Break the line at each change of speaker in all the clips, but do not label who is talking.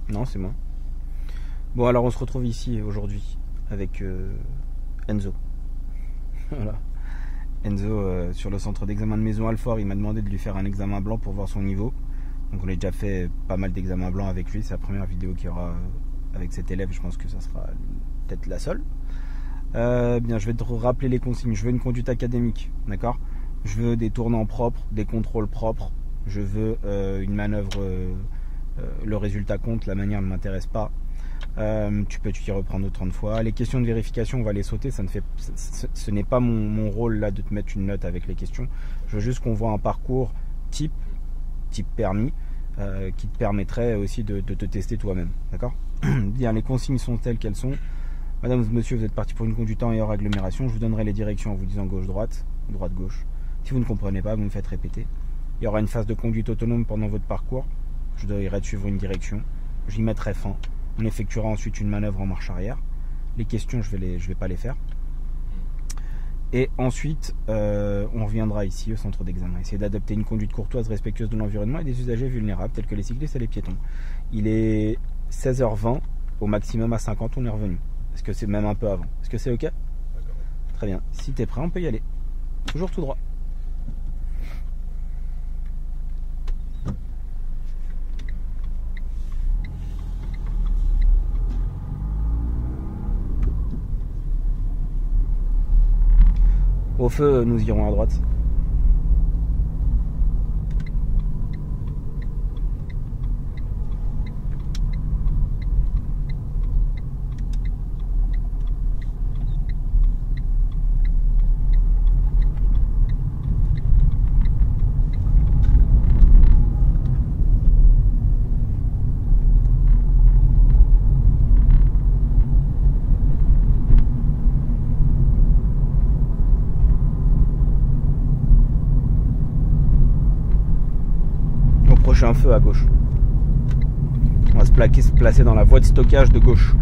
Non, c'est moi. Bon, alors on se retrouve ici aujourd'hui avec Enzo. Voilà. Enzo, sur le centre d'examen de Maison Alfort, il m'a demandé de lui faire un examen blanc pour voir son niveau. Donc on a déjà fait pas mal d'examens blancs avec lui. C'est la première vidéo qu'il y aura avec cet élève. Je pense que ça sera peut-être la seule. Bien, je vais te rappeler les consignes. Je veux une conduite académique, d'accord? Je veux des tournants propres, des contrôles propres. Je veux une manœuvre... le résultat compte, la manière ne m'intéresse pas. Tu peux y reprendre autant de fois. Les questions de vérification, on va les sauter. Ce n'est pas mon rôle là de te mettre une note avec les questions. Je veux juste qu'on voit un parcours type permis qui te permettrait aussi de te tester toi-même. D'accord? Bien, les consignes sont telles qu'elles sont. Madame ou monsieur, vous êtes parti pour une conduite en et hors agglomération. Je vous donnerai les directions en vous disant gauche-droite, droite-gauche. Si vous ne comprenez pas, vous me faites répéter. Il y aura une phase de conduite autonome pendant votre parcours. Je devrais suivre une direction. J'y mettrai fin. On effectuera ensuite une manœuvre en marche arrière. Les questions, je vais pas les faire. Et ensuite, on reviendra ici au centre d'examen. Essayer d'adopter une conduite courtoise, respectueuse de l'environnement et des usagers vulnérables, tels que les cyclistes et les piétons. Il est 16h20, au maximum à 50, on est revenu. Est-ce que c'est même un peu avant? Est-ce que c'est OK? Très bien. Si tu es prêt, on peut y aller. Toujours tout droit. Au feu, nous irons à droite. Un feu à gauche. On va se placer dans la voie de stockage de gauche.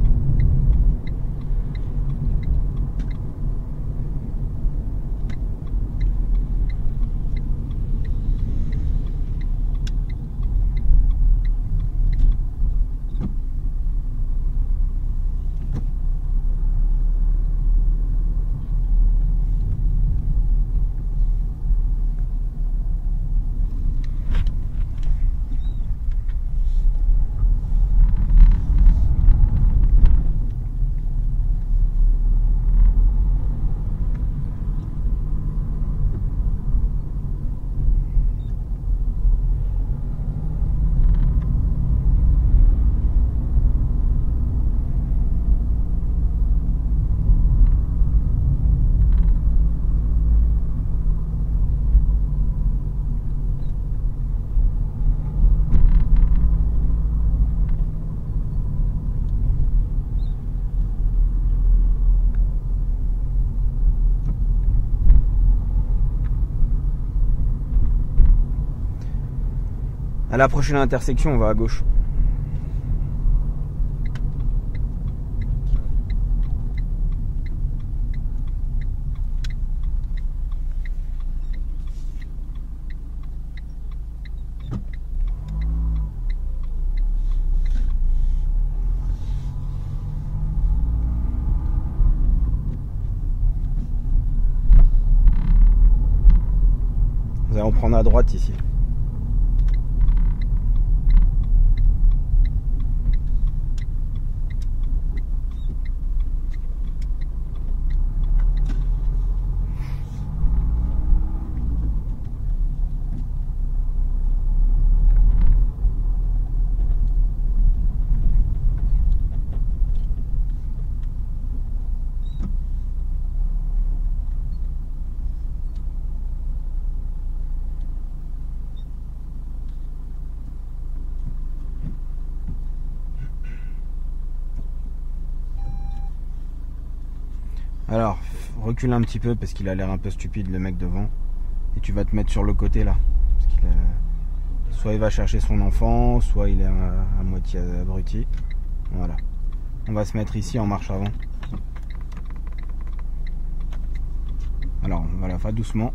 À la prochaine intersection, on va à gauche. Nous allons prendre à droite ici. Alors, recule un petit peu parce qu'il a l'air un peu stupide le mec devant. Et tu vas te mettre sur le côté là. Parce qu'il Soit il va chercher son enfant, soit il est à moitié abruti. Voilà. On va se mettre ici en marche avant. Alors, on va la faire doucement.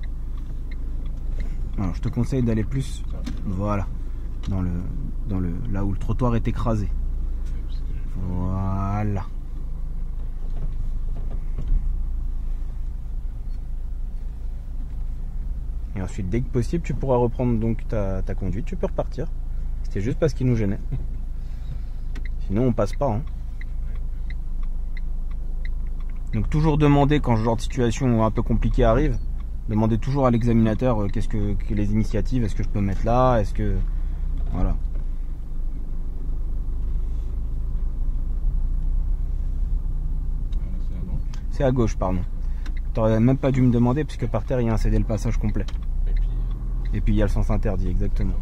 Alors, je te conseille d'aller plus, voilà, là où le trottoir est écrasé. Voilà. Et ensuite, dès que possible, tu pourras reprendre donc ta conduite. Tu peux repartir. C'était juste parce qu'il nous gênait. Sinon, on passe pas. Hein. Donc, toujours demander quand ce genre de situation un peu compliquée arrive. Demandez toujours à l'examinateur qu'est-ce que les initiatives. Est-ce que je peux mettre là? Est-ce que voilà. C'est à gauche, pardon. T'aurais même pas dû me demander puisque par terre il y a un cédé le passage complet. Et puis il y a le sens interdit, exactement.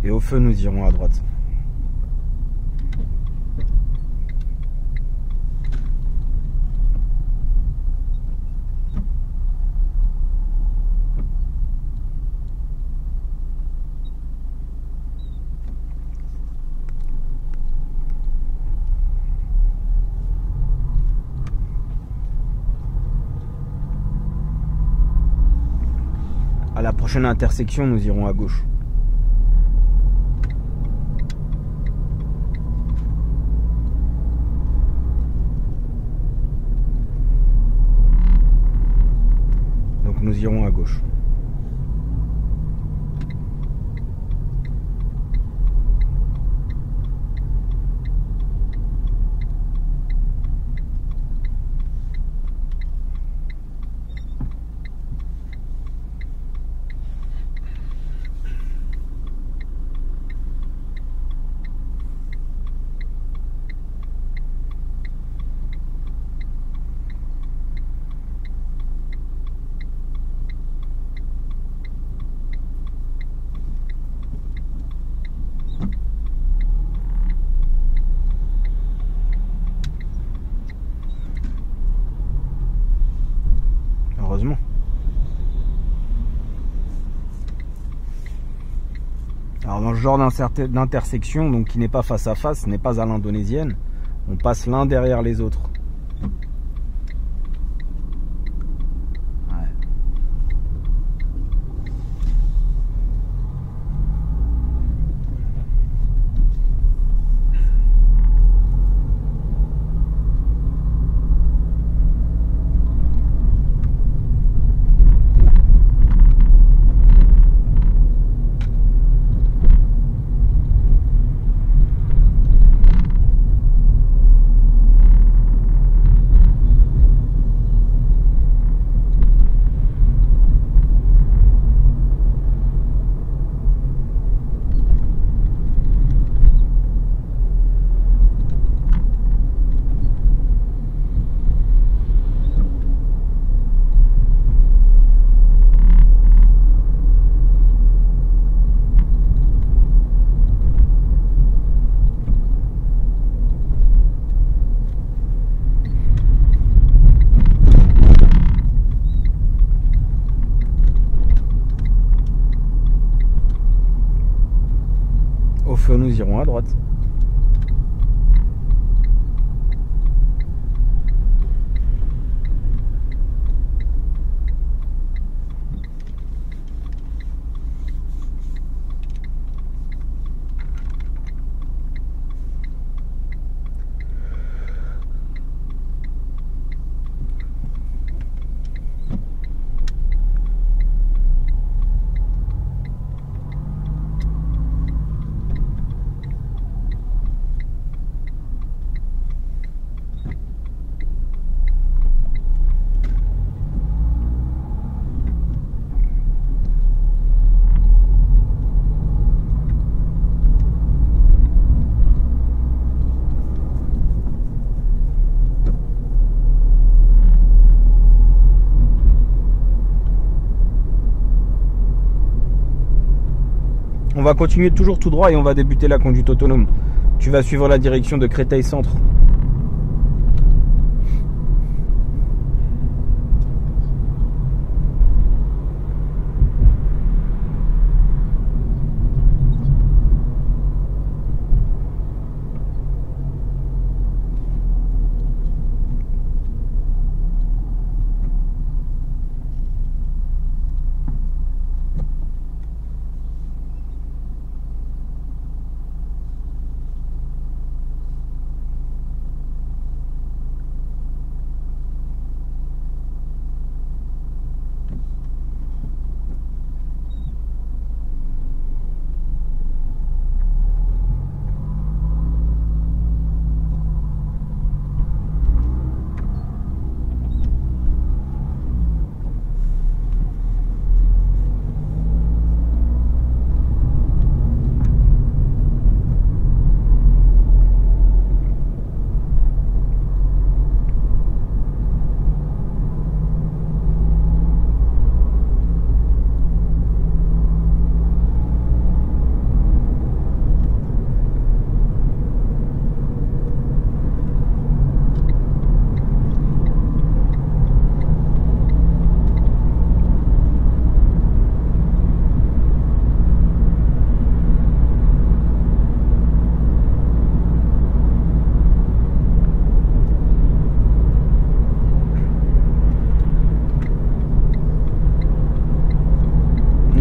Et au feu, nous irons à droite. À la prochaine intersection, nous irons à gauche. Donc nous irons à gauche. Heureusement. Alors dans ce genre d'intersection, donc qui n'est pas face à face, n'est pas à l'indonésienne, on passe l'un derrière les autres. Au feu, nous irons à droite. On va continuer toujours tout droit et on va débuter la conduite autonome. Tu vas suivre la direction de Créteil Centre.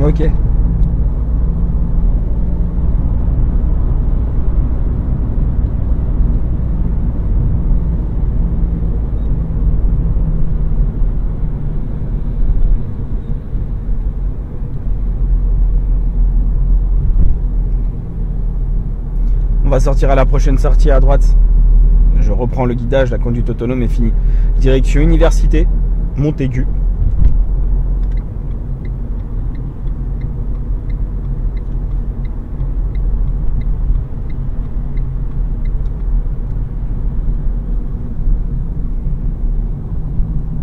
Ok. On va sortir à la prochaine sortie à droite. Je reprends le guidage, la conduite autonome est finie. Direction Université, Montaigu.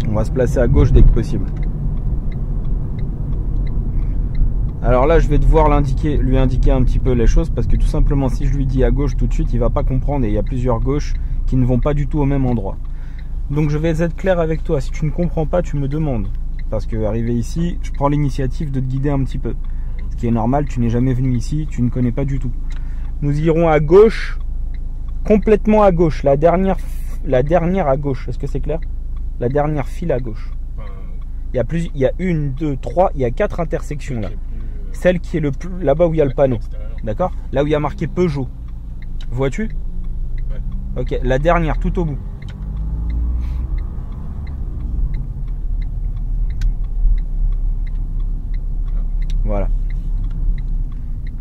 On va se placer à gauche dès que possible. Alors là, je vais devoir lui indiquer un petit peu les choses parce que tout simplement, si je lui dis à gauche tout de suite, il va pas comprendre et il y a plusieurs gauches qui ne vont pas du tout au même endroit. Donc je vais être clair avec toi. Si tu ne comprends pas, tu me demandes. Parce que arrivé ici, je prends l'initiative de te guider un petit peu. Ce qui est normal, tu n'es jamais venu ici, tu ne connais pas du tout. Nous irons à gauche, complètement à gauche, la dernière à gauche. Est-ce que c'est clair? La dernière file à gauche. Il y a une, deux, trois, il y a 4 intersections là. Celle qui est le plus là-bas où il y a le panneau. D'accord? Là où il y a marqué Peugeot. Vois-tu? Ok, la dernière tout au bout. Voilà.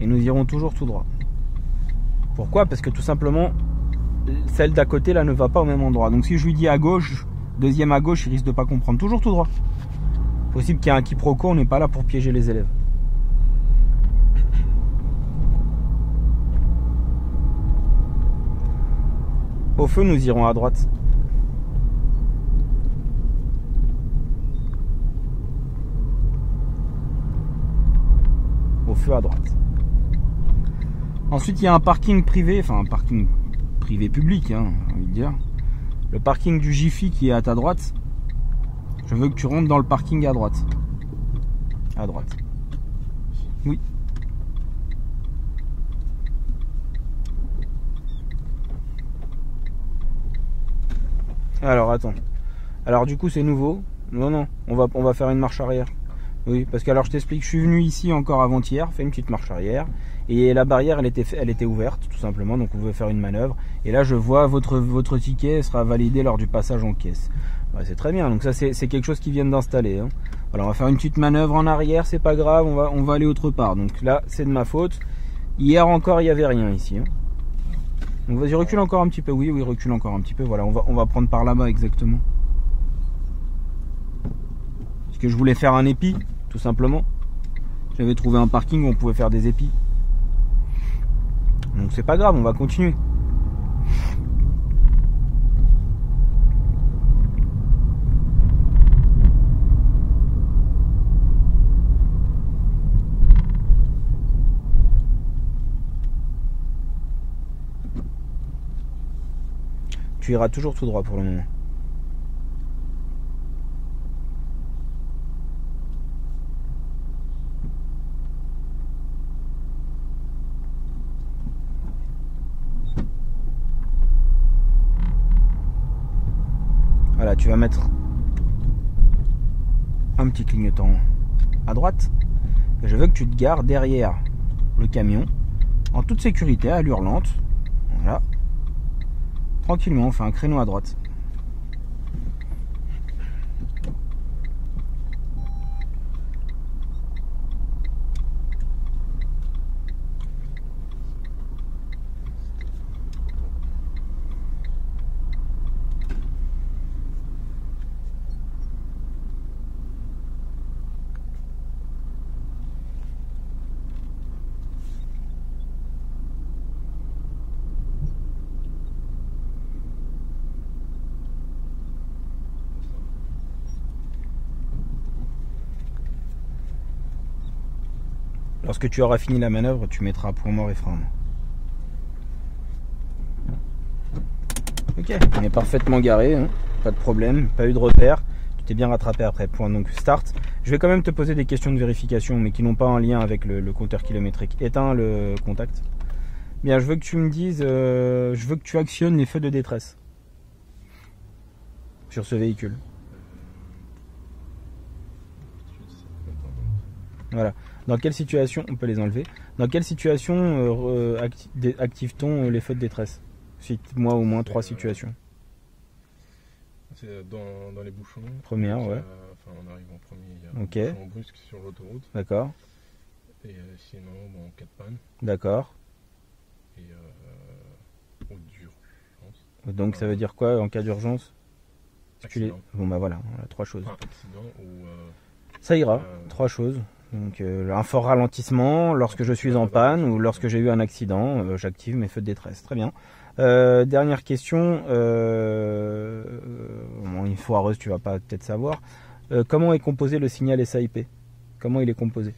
Et nous irons toujours tout droit. Pourquoi? Parce que tout simplement, celle d'à côté là ne va pas au même endroit. Donc si je lui dis à gauche, deuxième à gauche, il risque de pas comprendre. Toujours tout droit. Possible qu'il y ait un quiproquo, on n'est pas là pour piéger les élèves. Au feu, nous irons à droite. Au feu à droite. Ensuite, il y a un parking privé, enfin un parking privé public, hein, j'ai envie de dire. Le parking du Jiffy qui est à ta droite. Je veux que tu rentres dans le parking à droite. À droite. Oui. Alors attends. Alors du coup c'est nouveau. Non, on va faire une marche arrière. Oui, parce que alors je t'explique, je suis venu ici encore avant-hier, fait une petite marche arrière, et la barrière elle était ouverte tout simplement, donc on pouvait faire une manœuvre. Et là je vois votre ticket sera validé lors du passage en caisse. Ouais, c'est très bien, donc ça c'est quelque chose qu'ils viennent d'installer. Hein. Voilà, on va faire une petite manœuvre en arrière, c'est pas grave, on va aller autre part. Donc là c'est de ma faute. Hier encore il n'y avait rien ici. Hein. Donc vas-y, recule encore un petit peu. Oui, recule encore un petit peu. Voilà, on va prendre par là-bas exactement. Parce que je voulais faire un épi, tout simplement. J'avais trouvé un parking où on pouvait faire des épis. Donc c'est pas grave, on va continuer. tu iras toujours tout droit pour le moment. Voilà, tu vas mettre un petit clignotant à droite. Et je veux que tu te gares derrière le camion en toute sécurité, à allure lente. Voilà. Tranquillement, on fait un créneau à droite. Lorsque tu auras fini la manœuvre, tu mettras point mort et frein. Ok, on est parfaitement garé, hein, pas de problème, pas eu de repère. Tu t'es bien rattrapé après, point. Donc start. Je vais quand même te poser des questions de vérification, mais qui n'ont pas un lien avec le compteur kilométrique. Éteins le contact. Bien, je veux que tu me dises, je veux que tu actionnes les feux de détresse sur ce véhicule. Voilà. Dans quelle situation, on peut les enlever, dans quelle situation active-t-on les feux de détresse? Cite-moi au moins 3 situations.
C'est dans les bouchons.
Première, ouais.
On arrive en premier, il y a un bouchon brusque sur l'autoroute.
D'accord.
Et sinon, en cas de panne.
D'accord.
Et d'urgence.
Donc ça veut dire quoi en cas d'urgence? Bon bah voilà, 3 choses.
Accident ou...
Ça ira, 3 choses. Donc un fort ralentissement lorsque je suis en panne ou lorsque j'ai eu un accident, j'active mes feux de détresse. Très bien. Dernière question, une foireuse, tu vas pas peut-être savoir. Comment est composé le signal SAIP? Comment il est composé?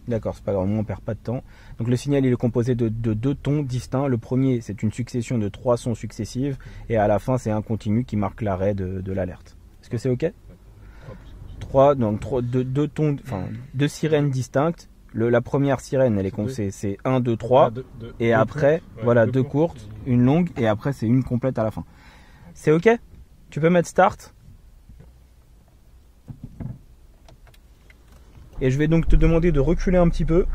D'accord, c'est pas grave, on perd pas de temps. Donc le signal il est composé de 2 tons distincts. Le premier c'est une succession de 3 sons successifs et à la fin c'est un continu qui marque l'arrêt de l'alerte. Est-ce que c'est ok? 2 sirènes distinctes. La première sirène elle est c'est 1, 2, 3 et après voilà 2 courtes, une longue et après c'est une complète à la fin. C'est ok? Tu peux mettre start. Et je vais donc te demander de reculer un petit peu.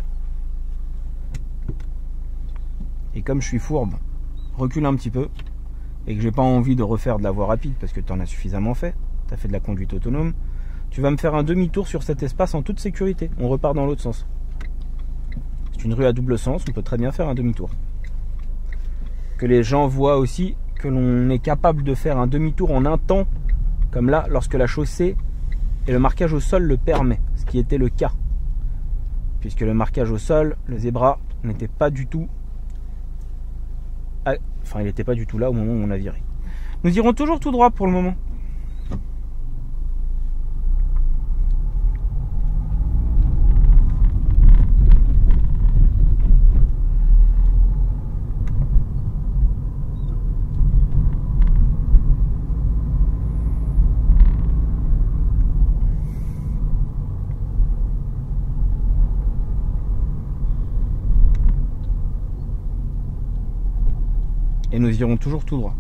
Et comme je suis fourbe, recule un petit peu. Et que j'ai pas envie de refaire de la voie rapide parce que tu en as suffisamment fait. Tu as fait de la conduite autonome. Tu vas me faire un demi-tour sur cet espace en toute sécurité. On repart dans l'autre sens. C'est une rue à double sens, on peut très bien faire un demi-tour. Que les gens voient aussi que l'on est capable de faire un demi-tour en un temps. Comme là, lorsque la chaussée et le marquage au sol le permet, ce qui était le cas, puisque le marquage au sol, le zébra n'était pas du tout, il n'était pas du tout là au moment où on a viré. Nous irons toujours tout droit pour le moment. Et nous irons toujours tout droit.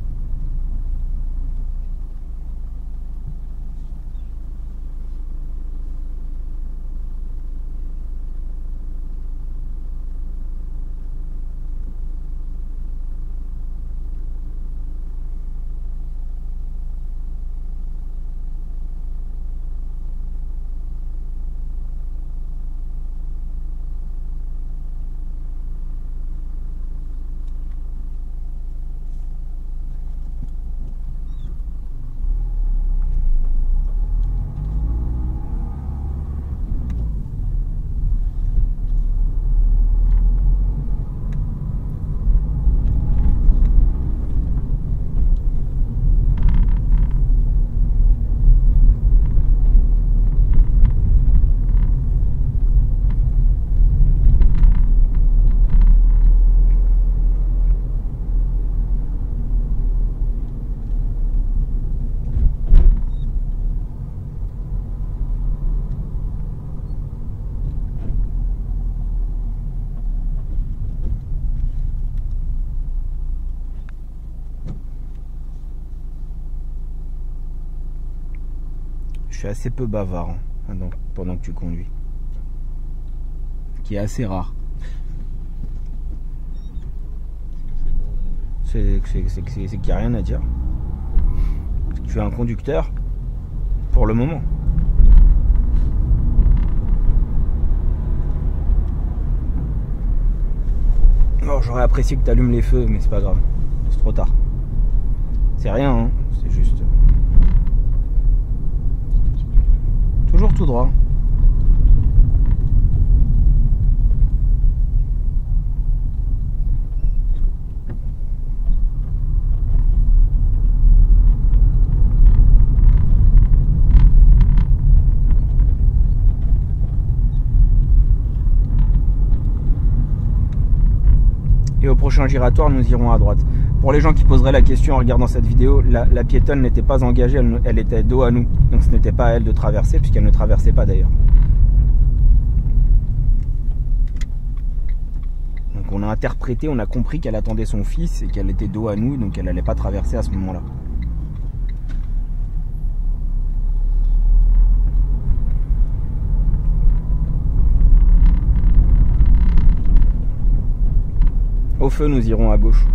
suis assez peu bavard hein, pendant que tu conduis. Ce qui est assez rare. C'est qu'il n'y a rien à dire. Tu es un conducteur pour le moment. Oh, j'aurais apprécié que tu allumes les feux, mais c'est pas grave. C'est trop tard. C'est rien, hein. C'est juste... Toujours tout droit. Et au prochain giratoire, nous irons à droite. Pour les gens qui poseraient la question en regardant cette vidéo, la piétonne n'était pas engagée, elle était dos à nous. Donc ce n'était pas à elle de traverser, puisqu'elle ne traversait pas d'ailleurs. Donc on a interprété, on a compris qu'elle attendait son fils et qu'elle était dos à nous, donc elle n'allait pas traverser à ce moment-là. Au feu, nous irons à gauche.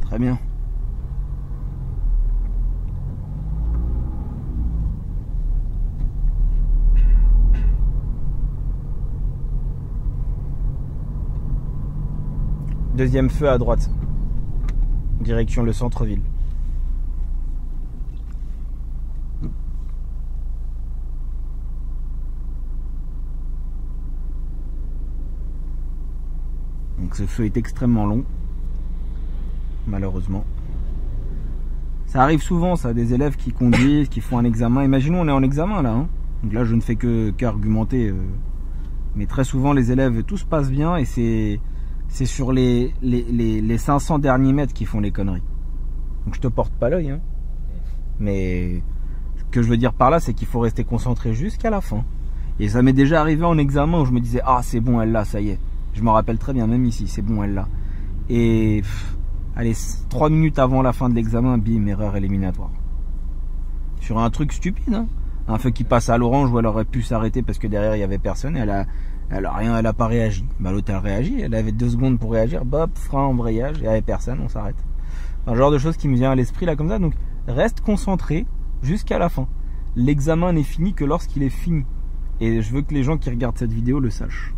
Très bien. Deuxième feu à droite. Direction le centre-ville. Donc ce feu est extrêmement long. Malheureusement. Ça arrive souvent, ça, des élèves qui conduisent, qui font un examen. Imaginons, on est en examen là. Hein. Donc là, je ne fais qu'argumenter. Mais très souvent, les élèves, tout se passe bien et c'est sur les 500 derniers mètres qu'ils font les conneries. Donc je te porte pas l'œil. Hein. Mais ce que je veux dire par là, c'est qu'il faut rester concentré jusqu'à la fin. Et ça m'est déjà arrivé en examen où je me disais, ah c'est bon, elle l'a, ça y est. Je me rappelle très bien, même ici, c'est bon, elle l'a. Et... allez, 3 minutes avant la fin de l'examen, bim, erreur éliminatoire. Sur un truc stupide, hein. Un feu qui passe à l'orange où elle aurait pu s'arrêter parce que derrière il y avait personne, elle a pas réagi. Bah l'autre elle réagit, elle avait 2 secondes pour réagir, bop, frein, embrayage, il n'y avait personne, on s'arrête. Un genre de chose qui me vient à l'esprit là comme ça, donc reste concentré jusqu'à la fin. L'examen n'est fini que lorsqu'il est fini. Et je veux que les gens qui regardent cette vidéo le sachent.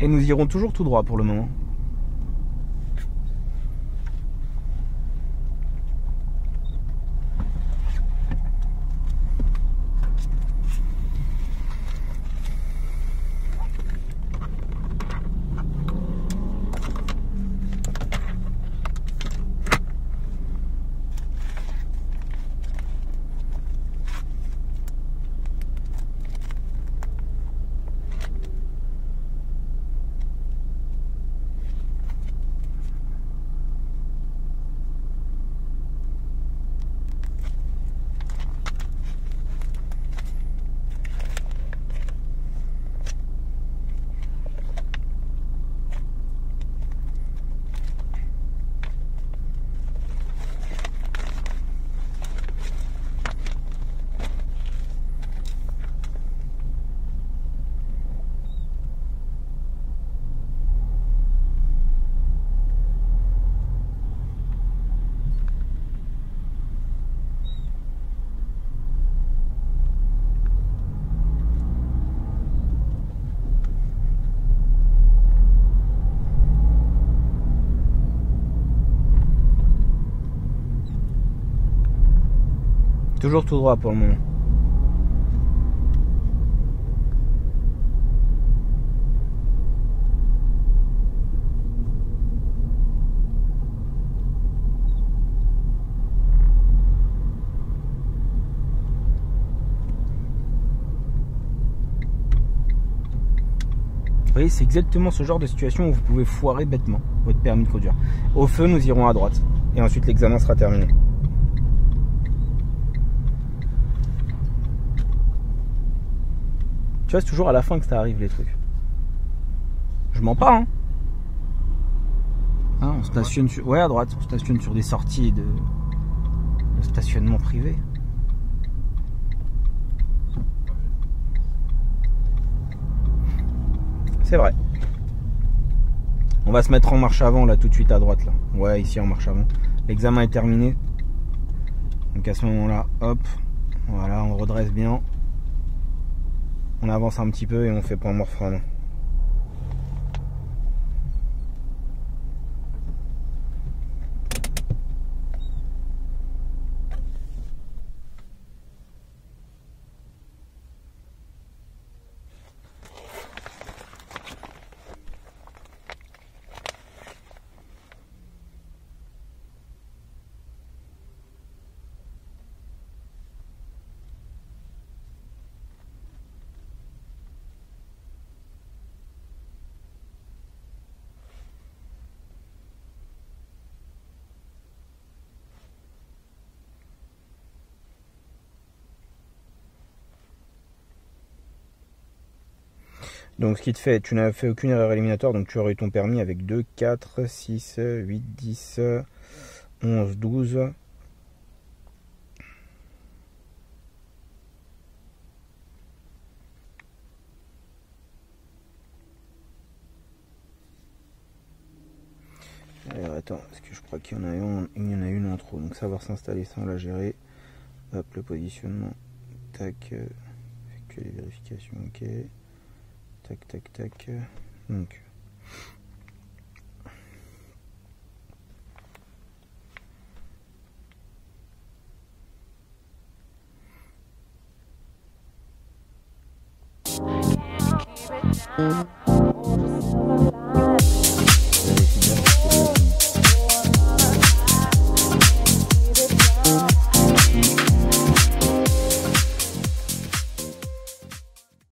Et nous irons toujours tout droit pour le moment. Toujours tout droit pour le moment. Vous voyez, c'est exactement ce genre de situation où vous pouvez foirer bêtement votre permis de conduire. Au feu, nous irons à droite. Et ensuite, l'examen sera terminé. Tu vois, c'est toujours à la fin que ça arrive, les trucs. Je mens pas, hein. On stationne sur... Ouais, à droite. On stationne sur des sorties de stationnement privé. C'est vrai. On va se mettre en marche avant, là, tout de suite à droite, là. Ouais, ici, en marche avant. L'examen est terminé. Donc, à ce moment-là, hop. Voilà, on redresse bien. On avance un petit peu et on fait point mort frein. Donc ce qui te fait, tu n'as fait aucune erreur éliminatoire, donc tu aurais eu ton permis avec 2, 4, 6, 8, 10, 11, 12. Alors attends, parce que je crois qu'il y en a une en trop, donc savoir s'installer sans la gérer. Hop, le positionnement, tac, effectuer les vérifications, ok. Tac, tac, tac. Donc.